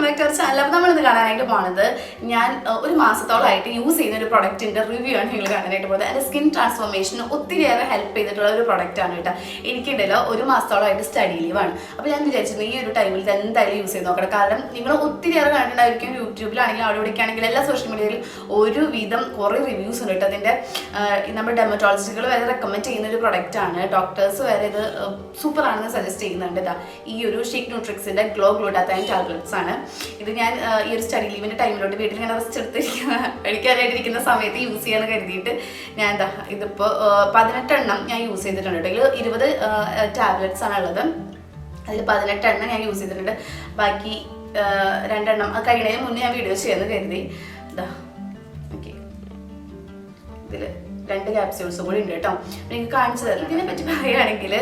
Back to our channel. അപ്പോൾ നമ്മളിന്ന് കാണാനായിട്ട് പോകുന്നത് ഞാൻ ഒരു മാസത്തോളമായിട്ട് യൂസ് ചെയ്യുന്ന ഒരു പ്രൊഡക്റ്റിൻ്റെ റിവ്യൂ ആണ് നിങ്ങൾ കാണാനായിട്ട് പോകുന്നത്. എൻ്റെ സ്കിൻ ട്രാൻസ്ഫോർമേഷന് ഒത്തിരിയേറെ ഹെൽപ്പ് ചെയ്തിട്ടുള്ള ഒരു പ്രൊഡക്റ്റാണ് കേട്ടോ. എനിക്കിടയിൽ ഒരു മാസത്തോളമായിട്ട് സ്റ്റഡി ലീവാണ്. അപ്പോൾ ഞാൻ വിചാരിച്ചിരുന്നു ഈ ഒരു ടൈമിൽ ഇത് എന്തായാലും യൂസ് ചെയ്ത് നോക്കണം. കാരണം നിങ്ങൾ ഒത്തിരിയേറെ കണ്ടിട്ടുണ്ടായിരിക്കും, യൂട്യൂബിലാണെങ്കിലും അവിടെ ഇവിടേക്കാണെങ്കിലും എല്ലാ സോഷ്യൽ മീഡിയയിലും ഒരുവിധം കുറേ റിവ്യൂസ് ഉണ്ട് കേട്ടോ. അതിൻ്റെ നമ്മുടെ ഡെർമറ്റോളജിസ്റ്റുകൾ വരെ റെക്കമെൻഡ് ചെയ്യുന്ന ഒരു പ്രൊഡക്റ്റാണ്. ഡോക്ടേഴ്സ് വരെ ഇത് സൂപ്പറാണെന്ന് സജസ്റ്റ് ചെയ്യുന്നുണ്ട്. ഇതാ ഈ ഒരു ഷീക്ക് ന്യൂട്രിക്സിൻ്റെ ഗ്ലൂട്ടാത്തൈൻ ടാബ്ലറ്റ്സ് ആണ്. ഇത് ഞാൻ ഈ ഒരു സ്റ്റഡി ലീവിൻ്റെ ടൈമിലോട്ട് വീട്ടിൽ ഇങ്ങനെ റെസ്റ്റ് കഴിക്കാനായിട്ടിരിക്കുന്ന സമയത്ത് യൂസ് ചെയ്യാൻ കരുതിയിട്ട് ഞാൻ എന്താ ഇതിപ്പോൾ 18 എണ്ണം ഞാൻ യൂസ് ചെയ്തിട്ടുണ്ട്. ഇതിൽ 20 ടാബ്ലറ്റ്സ് ആണ് ഉള്ളത്. അതിൽ 18 എണ്ണം ഞാൻ യൂസ് ചെയ്തിട്ടുണ്ട്. ബാക്കി 2 എണ്ണം അത് കഴിയുന്നതിന് മുന്നേ ഞാൻ വീഡിയോ ചെയ്യാമെന്ന് കരുതി. ഇതാ ഓക്കെ, ഇതിൽ 2 ക്യാപ്സ്യൂൾസും കൂടി ഉണ്ട് കേട്ടോ. എനിക്ക് കാണിച്ചു തരാം. ഇതിനെ പറ്റി പറയുകയാണെങ്കിൽ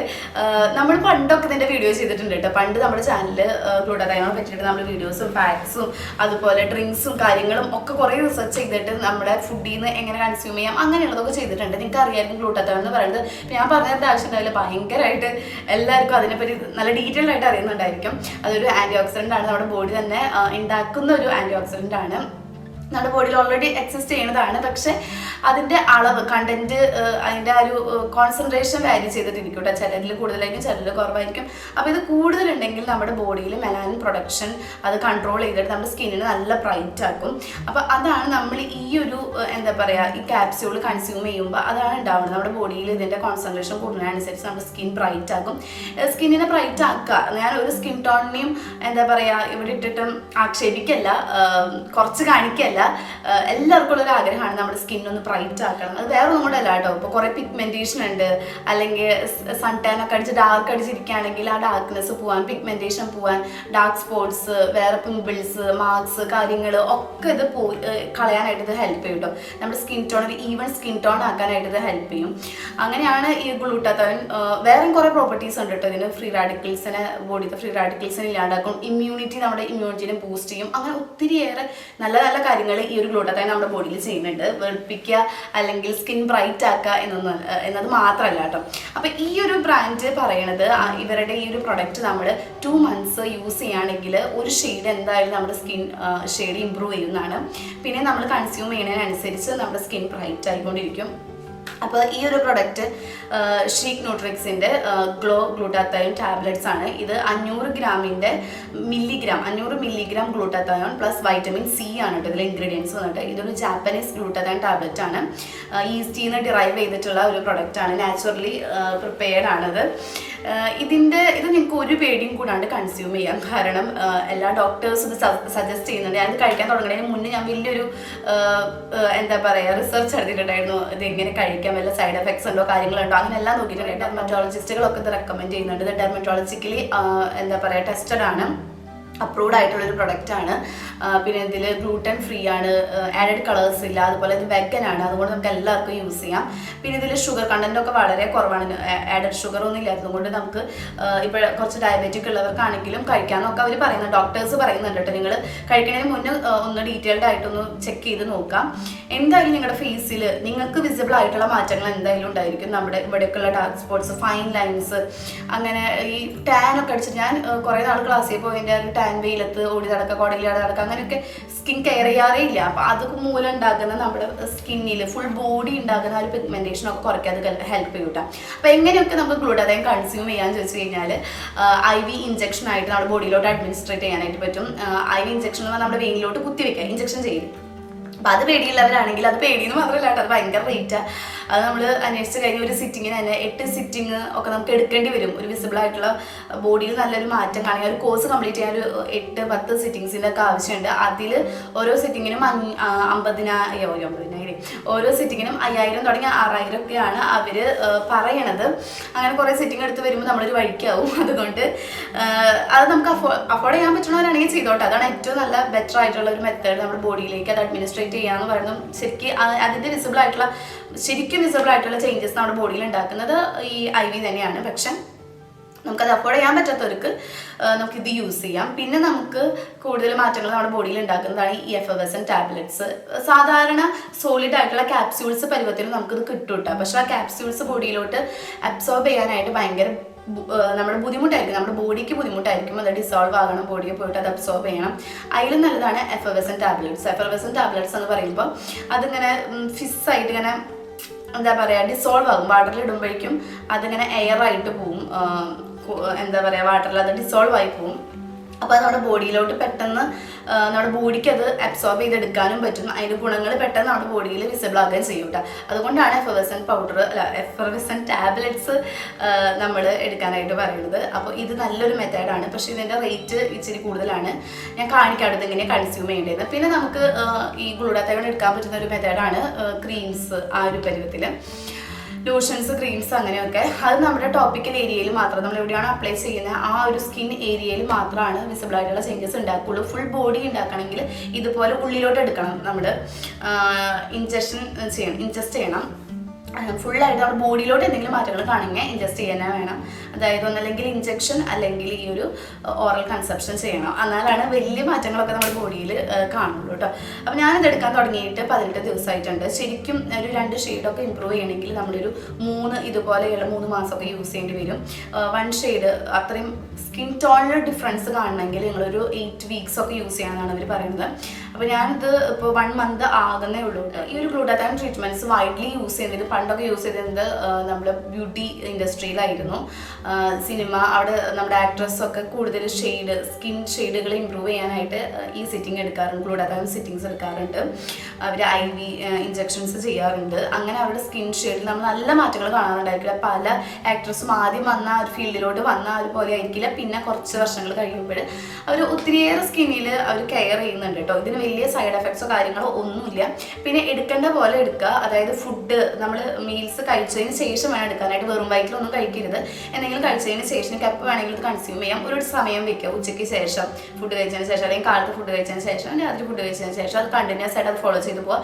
നമ്മൾ പണ്ടൊക്കെ ഇതിൻ്റെ വീഡിയോ ചെയ്തിട്ടുണ്ട് കേട്ടോ. പണ്ട് നമ്മുടെ ചാനലിൽ ഗ്ലൂട്ടാത്തൈനെ പറ്റിയിട്ട് നമ്മൾ വീഡിയോസും ഫാക്ട്സും അതുപോലെ ഡ്രിങ്ക്സും കാര്യങ്ങളും ഒക്കെ കുറേ റിസർച്ച് ചെയ്തിട്ട് നമ്മുടെ ഫുഡിൽ നിന്ന് എങ്ങനെ കൺസ്യൂം ചെയ്യാം അങ്ങനെയുള്ളതൊക്കെ ചെയ്തിട്ടുണ്ട്. നിങ്ങൾക്ക് അറിയാമായിരിക്കും ഗ്ലൂട്ടാത്തൈൻ എന്ന് പറയുന്നത്. ഞാൻ പറഞ്ഞതിൻ്റെ ആവശ്യമുണ്ടാവില്ല, ഭയങ്കരമായിട്ട് എല്ലാവർക്കും അതിനെപ്പറ്റി നല്ല ഡീറ്റെയിൽഡ് ആയിട്ട് അറിയുന്നുണ്ടായിരിക്കും. അതൊരു ആൻറ്റി ഓക്സിഡൻ്റ് ആണ്, നമ്മുടെ ബോഡി തന്നെ ഉണ്ടാക്കുന്ന ഒരു ആൻറ്റി ഓക്സിഡൻ്റ് ആണ്. നമ്മുടെ ബോഡിയിൽ ഓൾറെഡി എക്സിസ്റ്റ് ചെയ്യുന്നതാണ്. പക്ഷെ അതിൻ്റെ അളവ് കണ്ടന്റ് അതിൻ്റെ ആ ഒരു കോൺസെൻട്രേഷൻ വാരി ചെയ്തിട്ടിരിക്കും കേട്ടോ. ചിലരിൽ കൂടുതലായിരിക്കും, ചിലരിൽ കുറവായിരിക്കും. അപ്പോൾ ഇത് കൂടുതലുണ്ടെങ്കിൽ നമ്മുടെ ബോഡിയിൽ മെലാനിൻ പ്രൊഡക്ഷൻ അത് കൺട്രോൾ ചെയ്തിട്ട് നമ്മുടെ സ്കിന്നിന് നല്ല ബ്രൈറ്റ് ആക്കും. അപ്പോൾ അതാണ് നമ്മൾ ഈ ഒരു എന്താ പറയുക ഈ ക്യാപ്സ്യൂൾ കൺസ്യൂം ചെയ്യുമ്പോൾ അതാണ് ഉണ്ടാവുന്നത്. നമ്മുടെ ബോഡിയിൽ ഇതിൻ്റെ കോൺസെൻട്രേഷൻ കൂടുന്നതിനനുസരിച്ച് നമ്മുടെ സ്കിൻ ബ്രൈറ്റ് ആക്കും. സ്കിന്നിനെ ബ്രൈറ്റ് ആക്കുക, ഞാൻ ഒരു സ്കിൻ ടോണിനെയും എന്താ പറയുക ഇവിടെ ഇട്ടിട്ടും ആക്ഷേപിക്കല്ല, കുറച്ച് കാണിക്കല്ല. എല്ലാവർക്കും ഉള്ളൊരു ആഗ്രഹമാണ് നമ്മുടെ സ്കിന്നൊന്ന് ബ്രൈറ്റ് ആക്കണം. അത് വേറെ ഒന്നും കൂടെ അല്ല കേട്ടോ. ഇപ്പോൾ കുറേ പിഗ്മെൻറ്റേഷൻ ഉണ്ട്, അല്ലെങ്കിൽ സൺ ടാൻ ഒക്കെ അടിച്ച് ഡാർക്ക് അടിച്ചിരിക്കുകയാണെങ്കിൽ ആ ഡാർക്ക്നെസ് പോവാൻ, പിഗ്മെൻറ്റേഷൻ പോവാൻ, ഡാർക്ക് സ്പോട്ട്സ്, വേറെ പിമ്പിൾസ്, മാർക്സ് കാര്യങ്ങൾ ഒക്കെ ഇത് കളയാനായിട്ട് ഇത് ഹെൽപ്പ് ചെയ്യും കേട്ടോ. നമ്മുടെ സ്കിൻ ടോൺ ഒരു ഈവൻ സ്കിൻ ടോൺ ആക്കാനായിട്ട് ഇത് ഹെൽപ്പ് ചെയ്യും. അങ്ങനെയാണ് ഈ ഗ്ലൂട്ടാത്തൈൻ. വേറെയും കുറേ പ്രോപ്പർട്ടീസ് ഉണ്ട് കേട്ടോ ഇതിന്. ഫ്രീ റാഡിക്കൽസിനെ ബോഡിത്തെ ഫ്രീ റാഡിക്കൽസിനെ ഇല്ലാണ്ടാക്കും, ഇമ്മ്യൂണിറ്റി നമ്മുടെ ഇമ്മ്യൂണിറ്റിനെ ബൂസ്റ്റ് ചെയ്യും. അങ്ങനെ ഒത്തിരിയേറെ നല്ല നല്ല കാര്യങ്ങൾ ഈ ഒരു ഗ്ലൂട്ടാത്തൈൻ നമ്മുടെ ബോഡിയിൽ ചെയ്യുന്നുണ്ട്. വെളുപ്പിക്കുക അല്ലെങ്കിൽ സ്കിൻ ബ്രൈറ്റ് ആക്കുക എന്നത് മാത്രമല്ല കേട്ടോ. അപ്പോൾ ഈ ഒരു ബ്രാൻഡ് പറയണത് ഇവരുടെ ഈ ഒരു പ്രൊഡക്റ്റ് നമ്മൾ 2 months യൂസ് ചെയ്യുകയാണെങ്കിൽ ഒരു ഷെയ്ഡ് എന്തായാലും നമ്മുടെ സ്കിൻ ഷെയ്ഡ് ഇമ്പ്രൂവ് ചെയ്യുന്നതാണ്. പിന്നെ നമ്മൾ കൺസ്യൂം ചെയ്യുന്നതിനനുസരിച്ച് നമ്മുടെ സ്കിൻ ബ്രൈറ്റ് ആയിക്കൊണ്ടിരിക്കും. അപ്പോൾ ഈ ഒരു പ്രൊഡക്റ്റ് ഷീക്ക് ന്യൂട്രിക്സിൻ്റെ ഗ്ലൂട്ടാത്തൈൻ ടാബ്ലറ്റ്സ് ആണ്. ഇത് 500 milligram glutathione plus vitamin C ആണ് കേട്ടോ ഇതിലെ ഇൻഗ്രീഡിയൻസ് വന്നിട്ട്. ഇതൊരു ജാപ്പനീസ് ഗ്ലൂട്ടാത്തൈൻ ടാബ്ലറ്റ് ആണ്. ഈസ്റ്റിൽ നിന്ന് ഡിറൈവ് ചെയ്തിട്ടുള്ള ഒരു പ്രൊഡക്റ്റാണ്, നാച്ചുറലി പ്രിപ്പയർഡ് ആണത്. ഇത് നിങ്ങൾക്ക് ഒരു പേടിയും കൂടാണ്ട് കൺസ്യൂം ചെയ്യാം. കാരണം എല്ലാ ഡോക്ടേഴ്സും ഇത് സജസ്റ്റ് ചെയ്യുന്നുണ്ട്. ഞാനിത് കഴിക്കാൻ തുടങ്ങുന്നതിന് മുന്നേ ഞാൻ വലിയൊരു എന്താ പറയുക റിസർച്ച് നടത്തിയിട്ടുണ്ടായിരുന്നു. ഇത് എങ്ങനെ കഴിക്കാം, വല്ല സൈഡ് എഫക്ട്സ് ഉണ്ടോ കാര്യങ്ങളുണ്ടോ അങ്ങനെ എല്ലാം നോക്കിയിട്ടുണ്ട്. ഡെർമറ്റോളജിസ്റ്റുകളൊക്കെ ഇത് റെക്കമെൻഡ് ചെയ്യുന്നുണ്ട്. ഇത് ഡെർമറ്റോളജിക്കലി എന്താ പറയുക ടെസ്റ്റഡ് ആണ്, അപ്രൂവ്ഡ് ആയിട്ടുള്ളൊരു പ്രൊഡക്റ്റാണ്. പിന്നെ ഇതിൽ ഗ്ലൂട്ടൻ ഫ്രീ ആണ്, ആഡഡ് കളേഴ്സ് ഇല്ല, അതുപോലെ ഇത് വെഗൻ ആണ്, അതുകൊണ്ട് നമുക്ക് എല്ലാവർക്കും യൂസ് ചെയ്യാം. പിന്നെ ഇതിൽ ഷുഗർ കണ്ടൻറ്റൊക്കെ വളരെ കുറവാണ്, ആഡഡ് ഷുഗറൊന്നും ഇല്ലാത്തത് കൊണ്ട് നമുക്ക് ഇപ്പോൾ കുറച്ച് ഡയബറ്റിക് ഉള്ളവർക്കാണെങ്കിലും കഴിക്കാമെന്നൊക്കെ അവർ പറയുന്നത്, ഡോക്ടേഴ്സ് പറയുന്നുണ്ട് കേട്ടോ. നിങ്ങൾ കഴിക്കുന്നതിന് മുന്നേ ഒന്ന് ഡീറ്റെയിൽഡ് ആയിട്ടൊന്ന് ചെക്ക് ചെയ്ത് നോക്കാം. എന്തായാലും നിങ്ങളുടെ ഫേസിൽ നിങ്ങൾക്ക് വിസിബിൾ ആയിട്ടുള്ള മാറ്റങ്ങൾ എന്തായാലും ഉണ്ടായിരിക്കും. നമ്മുടെ ഇവിടേക്കുള്ള ഡാർക്ക് സ്പോട്ട്സ്, ഫൈൻ ലൈൻസ്, അങ്ങനെ ഈ ടാൻ ഒക്കെ അടിച്ചിട്ട് ഞാൻ കുറേ നാൾ ക്ലാസ്സിൽ പോയതിൻ്റെ ഒരു ടാൻ വെയിലത്ത് ഓടി നടക്കുക, കോടയിൽ നടക്കുക, അങ്ങനെയൊക്കെ സ്കിൻ കെയർ ചെയ്യാറേ ഇല്ല. അപ്പോൾ അതൊക്കെ മൂലം ഉണ്ടാക്കുന്ന നമ്മുടെ സ്കിന്നിൽ ഫുൾ ബോഡി ഉണ്ടാക്കുന്ന ഒരു പിഗ്മെൻറ്റേഷനൊക്കെ കുറയ്ക്കാൻ അത് ഹെൽപ്പ് ചെയ്യും കേട്ടോ. അപ്പോൾ എങ്ങനെയൊക്കെ നമുക്ക് ഗ്ലൂട്ടാത്തൈൻ കൺസ്യൂം ചെയ്യാന്ന് ചോദിച്ചു കഴിഞ്ഞാൽ IV ഇഞ്ചക്ഷൻ ആയിട്ട് നമ്മുടെ ബോഡിയിലോട്ട് അഡ്മിനിസ്ട്രേറ്റ് ചെയ്യാനായിട്ട് പറ്റും. IV ഇഞ്ചക്ഷൻ എന്ന് പറഞ്ഞാൽ നമ്മുടെ വെയിനിലോട്ട് കുത്തിവെക്കുക, ഇഞ്ചക്ഷൻ ചെയ്യും. അപ്പോൾ അത് പേടിയുള്ളവരാണെങ്കിൽ, അത് പേടിയെന്ന് മാത്രമല്ല കേട്ടോ, അത് ഭയങ്കര റേറ്റാണ്. അത് നമ്മൾ അന്വേഷിച്ച് കഴിഞ്ഞ ഒരു സിറ്റിങ്ങിന് തന്നെ 8 സിറ്റിങ് ഒക്കെ നമുക്ക് എടുക്കേണ്ടി വരും. ഒരു വിസിബിൾ ആയിട്ടുള്ള ബോഡിയിൽ നല്ലൊരു മാറ്റം കാണുക, ഒരു കോഴ്സ് കംപ്ലീറ്റ് ചെയ്യാൻ ഒരു 8-10 സിറ്റിങ്സിൻ്റെ ഒക്കെ ആവശ്യമുണ്ട്. അതിൽ ഓരോ സിറ്റിങ്ങിനും 50,000 ഓരോ സിറ്റിങ്ങിനും 5,000 തുടങ്ങി 6,000 ഒക്കെയാണ് അവർ പറയണത്. അങ്ങനെ കുറേ സിറ്റിംഗ് എടുത്ത് വരുമ്പോൾ നമ്മളൊരു വഴിക്കാവും. അതുകൊണ്ട് അത് നമുക്ക് അഫോർഡ് ചെയ്യാൻ പറ്റുന്നവരാണെങ്കിൽ ചെയ്തോട്ടെ. അതാണ് ഏറ്റവും നല്ല ബെറ്റർ ആയിട്ടുള്ള ഒരു മെത്തേഡ്, നമ്മുടെ ബോഡിയിലേക്ക് അത് അഡ്മിനിസ്ട്രേറ്റ് ചെയ്യാന്ന് പറയുന്നത്. അതിൻ്റെ ശരിക്കും വിസിബിൾ ആയിട്ടുള്ള ചേഞ്ചസ് നമ്മുടെ ബോഡിയിൽ ഉണ്ടാക്കുന്നത് ഈ IV തന്നെയാണ്. പക്ഷെ നമുക്കത് അഫോർഡ് ചെയ്യാൻ പറ്റാത്തവർക്ക് നമുക്കിത് യൂസ് ചെയ്യാം. പിന്നെ നമുക്ക് കൂടുതൽ മാറ്റങ്ങൾ നമ്മുടെ ബോഡിയിൽ ഉണ്ടാക്കുന്നതാണ് ഈ എഫവസൻ ടാബ്ലറ്റ്സ്. സാധാരണ സോളിഡ് ആയിട്ടുള്ള ക്യാപ്സ്യൂൾസ് പരുവത്തിൽ നമുക്കിത് കിട്ടും കേട്ടോ. പക്ഷെ ആ ക്യാപ്സ്യൂൾസ് ബോഡിയിലോട്ട് അബ്സോർബ് ചെയ്യാനായിട്ട് ഭയങ്കര നമ്മുടെ ബുദ്ധിമുട്ടായിരിക്കും, നമ്മുടെ ബോഡിക്ക് ബുദ്ധിമുട്ടായിരിക്കും, അത് ഡിസോൾവ് ആകണം, ബോഡിയിൽ പോയിട്ട് അത് അബ്സോർബ് ചെയ്യണം. അതിലും നല്ലതാണ് എഫർവെസൻ ടാബ്ലറ്റ്സ്. എഫർവെസൻ ടാബ്ലറ്റ്സ് എന്ന് പറയുമ്പോൾ അതിങ്ങനെ ഫിസ്സായിട്ട് ഇങ്ങനെ എന്താ പറയുക ഡിസോൾവ് ആകും. വാട്ടറിൽ ഇടുമ്പോഴേക്കും അതിങ്ങനെ എയറായിട്ട് പോവും, എന്താ പറയുക വാട്ടറിൽ അത് ഡിസോൾവ് ആയി പോവും. അപ്പോൾ അത് നമ്മുടെ ബോഡിയിലോട്ട് പെട്ടെന്ന് നമ്മുടെ ബോഡിക്ക് അത് അബ്സോർബ് ചെയ്തെടുക്കാനും പറ്റും. അതിൻ്റെ ഗുണങ്ങൾ പെട്ടെന്ന് നമ്മുടെ ബോഡിയിൽ വിസിബിൾ ആകുകയും ചെയ്യും കേട്ടോ. അതുകൊണ്ടാണ് എഫർവെസൻ ടാബ്ലറ്റ്സ് നമ്മൾ എടുക്കാനായിട്ട് പറയുന്നത്. അപ്പോൾ ഇത് നല്ലൊരു മെത്തേഡാണ്, പക്ഷേ ഇതിൻ്റെ റേറ്റ് ഇച്ചിരി കൂടുതലാണ്. ഞാൻ കാണിക്കാത്തത് ഇങ്ങനെ കൺസ്യൂം ചെയ്യേണ്ടത്. പിന്നെ നമുക്ക് ഈ ഗ്ലൂട്ടാത്തയോൺ എടുക്കാൻ പറ്റുന്ന ഒരു മെത്തേഡാണ് ക്രീംസ്. ആ ഒരു പരുവത്തിൽ ലോഷൻസ്, ക്രീംസ് അങ്ങനെയൊക്കെ അത് നമ്മുടെ ടോപ്പിക്കൽ ഏരിയയിൽ മാത്രം, നമ്മൾ എവിടെയാണ് അപ്ലൈ ചെയ്യുന്നത് ആ ഒരു സ്കിൻ ഏരിയയിൽ മാത്രമാണ് വിസിബിൾ ആയിട്ടുള്ള ചേഞ്ചസ് ഉണ്ടാക്കുള്ളൂ. ഫുൾ ബോഡി ഉണ്ടാക്കണമെങ്കിൽ ഇതുപോലെ ഉള്ളിലോട്ട് എടുക്കണം, നമ്മൾ ഇൻജസ്റ്റ് ചെയ്യണം. ഫുള്ളായിട്ട് നമ്മുടെ ബോഡിയിലോട്ട് എന്തെങ്കിലും മാറ്റങ്ങൾ കാണുമെങ്കിൽ ഇൻജസ്റ്റ് ചെയ്യാനേ വേണം. അതായത് ഒന്നല്ലെങ്കിൽ ഇഞ്ചക്ഷൻ അല്ലെങ്കിൽ ഈ ഒരു ഓറൽ കൺസപ്ഷൻ ചെയ്യണം. എന്നാലാണ് വലിയ മാറ്റങ്ങളൊക്കെ നമ്മുടെ ബോഡിയിൽ കാണുള്ളൂ കേട്ടോ. അപ്പോൾ ഞാനിത് എടുക്കാൻ തുടങ്ങിയിട്ട് 18 ദിവസമായിട്ടുണ്ട്. ശരിക്കും ഒരു 2 ഷെയ്ഡൊക്കെ ഇമ്പ്രൂവ് ചെയ്യണമെങ്കിൽ നമ്മളൊരു 3 ഇതുപോലെയുള്ള 3 മാസമൊക്കെ യൂസ് ചെയ്യേണ്ടി വരും. 1 ഷെയ്ഡ് അത്രയും സ്കിൻ ടോണിൽ ഡിഫറൻസ് കാണണമെങ്കിൽ നിങ്ങളൊരു 8 വീക്സ് ഒക്കെ യൂസ് ചെയ്യാനാണ് അവർ പറയുന്നത്. അപ്പോൾ ഞാനിത് ഇപ്പോൾ 1 മന്ത് ആകുന്നേ ഉള്ളൂ കേട്ടോ. ഈ ഒരു ഗ്ലൂട്ടാത്തയോൺ ട്രീറ്റ്മെൻറ്റ്സ് വൈഡ്ലി യൂസ് ചെയ്യുന്നത് പണ്ടൊക്കെ യൂസ് ചെയ്തിരുന്നത് നമ്മുടെ ബ്യൂട്ടി ഇൻഡസ്ട്രിയിലായിരുന്നു. സിനിമ അവിടെ നമ്മുടെ ആക്ട്രസ്സൊക്കെ കൂടുതൽ സ്കിൻ ഷെയ്ഡുകൾ ഇമ്പ്രൂവ് ചെയ്യാനായിട്ട് ഈ സിറ്റിംഗ് എടുക്കാറുണ്ട്, ഗ്ലൂട്ടാത്തയോൺ സിറ്റിങ്സ് എടുക്കാറുണ്ട്. അവർ IV ഇഞ്ചക്ഷൻസ് ചെയ്യാറുണ്ട്. അങ്ങനെ അവരുടെ സ്കിൻ ഷെയ്ഡിൽ നമ്മൾ നല്ല മാറ്റങ്ങൾ കാണാറുണ്ടായിരിക്കില്ല. പല ആക്ട്രസും ആദ്യം വന്ന ആ ഒരു ഫീൽഡിലോട്ട് വന്ന ആ ഒരു പോലെ ആയിരിക്കില്ല. പിന്നെ കുറച്ച് വർഷങ്ങൾ കഴിയുമ്പോൾ അവർ ഒത്തിരിയേറെ സ്കിന്നിൽ അവർ കെയർ ചെയ്യുന്നുണ്ട് കേട്ടോ. ഇതിന് വലിയ സൈഡ് എഫക്ട്സോ കാര്യങ്ങളോ ഒന്നുമില്ല. പിന്നെ എടുക്കേണ്ട പോലെ എടുക്കുക. അതായത് ഫുഡ് നമ്മൾ മീൽസ് കഴിച്ചതിന് ശേഷം വേണം എടുക്കാനായിട്ട്. വെറും വയറ്റിലൊന്നും കഴിക്കരുത്. എന്തെങ്കിലും കഴിച്ചതിന് ശേഷം എപ്പോൾ വേണമെങ്കിലും ഇത് കൺസ്യൂം ചെയ്യാം. ഒരു സമയം വെക്കുക, ഉച്ചയ്ക്ക് ശേഷം ഫുഡ് കഴിച്ചതിന് ശേഷം അല്ലെങ്കിൽ കാലത്ത് ഫുഡ് കഴിച്ചതിന് ശേഷം രാത്രി ഫുഡ് കഴിച്ചതിന് ശേഷം അത് കണ്ടിന്യൂസ് ആയിട്ട് അത് ഫോളോ ചെയ്ത് പോവുക.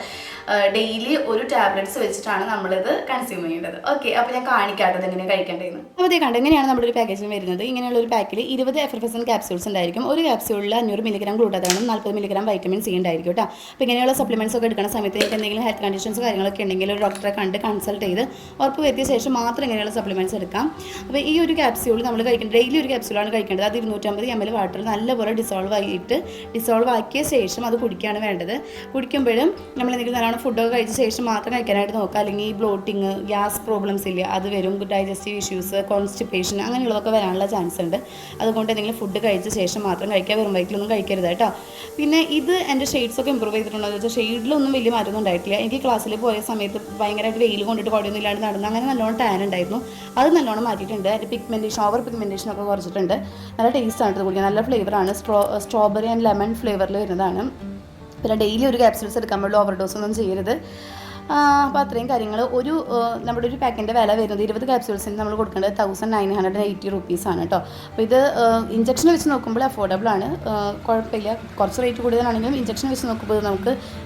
ഡെയിലി ഒരു ടാബ്ലറ്റ്സ് വെച്ചിട്ടാണ് നമ്മളിത് കൺസ്യൂം ചെയ്യേണ്ടത്. ഓക്കെ, അപ്പോൾ ഞാൻ കാണിക്കാട്ടത് എങ്ങനെയാണ് കഴിക്കേണ്ടതെന്ന്. അപ്പോൾ അതേ കണ്ട് എങ്ങനെയാണ് നമ്മുടെ ഒരു പാക്കേജിൽ വരുന്നത്. ഇങ്ങനെയുള്ള ഒരു പാക്കിൽ 20 എഫർവെസൻ ക്യാപ്സ്യൂൾസ് ഉണ്ടായിരിക്കും. ഒരു ക്യാപ്സ്യൂളിൽ 500 മില്ലിഗ്രാം ഗ്ലൂട്ടാത്തയോണും 40 മില്ലിഗ്രാം വൈറ്റമിൻ സി ഉണ്ടായിരിക്കും കേട്ടോ. അപ്പോൾ ഇങ്ങനെയുള്ള സപ്ലിമെൻറ്റ്സ് ഒക്കെ എടുക്കുന്ന സമയത്ത് എനിക്ക് എന്തെങ്കിലും ഹെൽത്ത് കണ്ടീഷൻസ് കാര്യങ്ങളൊക്കെ ഉണ്ടെങ്കിൽ ഒരു ഡോക്ടറെ കണ്ട് കൺസൾട്ട് ചെയ്ത് ഉറപ്പ് വരുത്തിയ ശേഷം മാത്രം ഇങ്ങനെയുള്ള സപ്ലിമെൻറ്റ്സ് എടുക്കാം. അപ്പോൾ ഈ ഒരു ക്യാപ്സ്യൂൾ നമ്മൾ കഴിക്കേണ്ടത് ഡെയിലി ഒരു ക്യാപ്സ്യൂളാണ് കഴിക്കേണ്ടത്. അത് 250 ml വാട്ടറിൽ നല്ലപോലെ ഡിസോൾവ് ആക്കിയ ശേഷം അത് കുടിക്കുകയാണ് വേണ്ടത്. കുടിക്കുമ്പോഴും നമ്മൾ എന്തെങ്കിലും നല്ലോണം ഫുഡൊക്കെ കഴിച്ച ശേഷം മാത്രം കഴിക്കാനായിട്ട് നോക്കുക. അല്ലെങ്കിൽ ഈ ബ്ലോട്ടിങ്, ഗ്യാസ് പ്രോബ്ലംസ് ഇല്ല, അത് വരും. ഡൈജസ്റ്റീവ് ഇഷ്യൂസ്, കോൺസ്റ്റിപ്പേഷൻ അങ്ങനെയുള്ളതൊക്കെ വരാനുള്ള ചാൻസ് ഉണ്ട്. അതുകൊണ്ട് എന്തെങ്കിലും ഫുഡ് കഴിച്ച ശേഷം മാത്രം കഴിക്കുക, വെറും വയറ്റിലൊന്നും കഴിക്കരുത് കേട്ടോ. പിന്നെ ഇത് എൻ്റെ ഷെയ്ഡ്സൊക്കെ ഇമ്പ്രൂവ് ചെയ്തിട്ടുണ്ടോ എന്ന് വെച്ചാൽ ഷെയ്ഡിലൊന്നും വലിയ മാറ്റമൊന്നും ഉണ്ടായിട്ടില്ല. എനിക്ക് ക്ലാസ്സിൽ പോയ സമയത്ത് ഭയങ്കരമായിട്ട് വെയിൽ കൊണ്ടിട്ട് കുഴയൊന്നും ഇല്ലാണ്ട് നടന്നു. അങ്ങനെ നല്ലോണം ടാൻ ഉണ്ടായിരുന്നു, അത് നല്ലോണം മാറ്റിയിട്ടുണ്ട്. അതിൻ്റെ ഓവർ പിഗ്മെൻറ്റേഷൻ ഒക്കെ കുറച്ചിട്ടുണ്ട്. നല്ല ടേസ്റ്റാണ് ഇത് കുടിക്കാൻ, നല്ല ഫ്ലേവറാണ്. സ്ട്രോബെറി ആൻഡ് ലെമൺ ഫ്ലേവറിൽ വരുന്നതാണ്. പിന്നെ ഡെയിലി ഒരു ക്യാപ്സ്യൂൾസ് എടുക്കാൻ പാടുള്ളൂ, ഓവർഡോസ് ഒന്നും ചെയ്യരുത്. അപ്പോൾ അത്രയും കാര്യങ്ങൾ. നമ്മുടെ ഒരു പാക്കിൻ്റെ വില വരുന്നത് 20 ക്യാപ്സ്യൂൾസിന് നമ്മൾ കൊടുക്കേണ്ടത് 1980 റുപ്പീസാണ് കേട്ടോ. അപ്പോൾ ഇത് ഇഞ്ചക്ഷൻ വെച്ച് നോക്കുമ്പോൾ അഫോർഡബിൾ ആണ്, കുഴപ്പമില്ല. കുറച്ച് റേറ്റ് കൂടുതലാണെങ്കിലും ഇഞ്ചക്ഷൻ വെച്ച് നോക്കുമ്പോൾ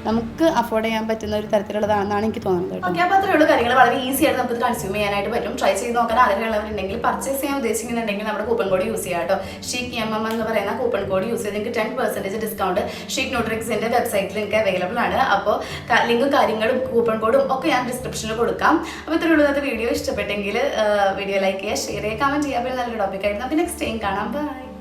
നമുക്ക് അഫോർഡ് ചെയ്യാൻ പറ്റുന്ന ഒരു തരത്തിലുള്ളതാണെന്നാണ് എനിക്ക് തോന്നുന്നത് കേട്ടോ. ഓക്കെ, അപ്പോൾ അത്രയുള്ള കാര്യങ്ങൾ വളരെ ഈസി ആയിട്ട് നമുക്ക് കൺസ്യൂം ചെയ്യാനായിട്ട് പറ്റും. ട്രൈ ചെയ്ത് നോക്കാൻ ആഗ്രഹമുള്ളവരുണ്ടെങ്കിൽ, പർച്ചേസ് ചെയ്യാൻ ഉദ്ദേശിക്കുന്നുണ്ടെങ്കിൽ നമ്മുടെ കൂപ്പൺ കോഡ് യൂസ് ചെയ്യാം കേട്ടോ. ഷീക്ക് MM എന്ന് പറയുന്ന കൂപ്പൺ കോഡ് യൂസ് ചെയ്ത് നിങ്ങൾക്ക് 10% ഡിസ്കൗണ്ട് ഷീക്ക് ന്യൂട്രിക്സിൻ്റെ വെബ്സൈറ്റിൽ നിങ്ങൾക്ക് അവൈലബിൾ ആണ്. അപ്പോൾ ലിങ്കും കാര്യങ്ങളും കൂപ്പൺ കോഡും ഒക്കെ ഞാൻ ഡിസ്ക്രിപ്ഷനിൽ കൊടുക്കാം. അപ്പോൾ ഇത്രയുള്ള വീഡിയോ ഇഷ്ടപ്പെട്ടെങ്കിൽ വീഡിയോ ലൈക്ക് ചെയ്യുക, ഷെയർ ചെയ്യുക, കമൻറ്റ് ചെയ്യുക. പിന്നെ നല്ലൊരു ടോപ്പിക്കായിരുന്നു. അപ്പോൾ നെക്സ്റ്റ് ടൈം കാണാം. ബൈ.